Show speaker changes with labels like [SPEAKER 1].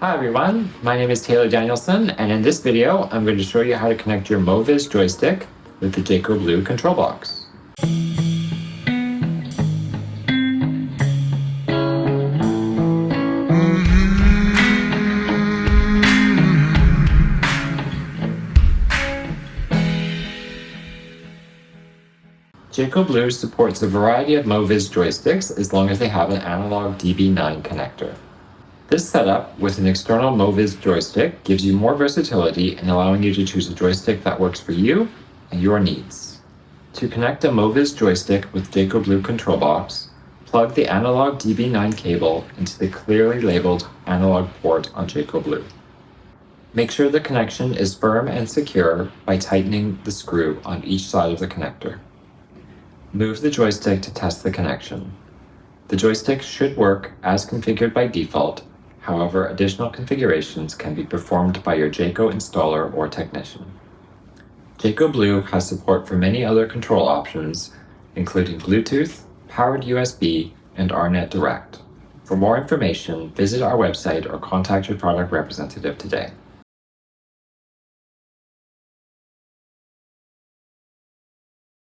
[SPEAKER 1] Hi everyone, my name is Taylor Danielson, and in this video, I'm going to show you how to connect your Mo-vis Joystick with the Jaco Blue control box. Jaco Blue supports a variety of Mo-vis joysticks as long as they have an analog DB-9 connector. This setup with an external Mo-vis joystick gives you more versatility in allowing you to choose a joystick that works for you and your needs. To connect a Mo-vis joystick with Jaco Blue control box, plug the analog DB-9 cable into the clearly labeled analog port on Jaco Blue. Make sure the connection is firm and secure by tightening the screw on each side of the connector. Move the joystick to test the connection. The joystick should work as configured by default. However, additional configurations can be performed by your Jaco installer or technician. Jaco Blue has support for many other control options, including Bluetooth, powered USB, and RNet Direct. For more information, visit our website or contact your product representative today.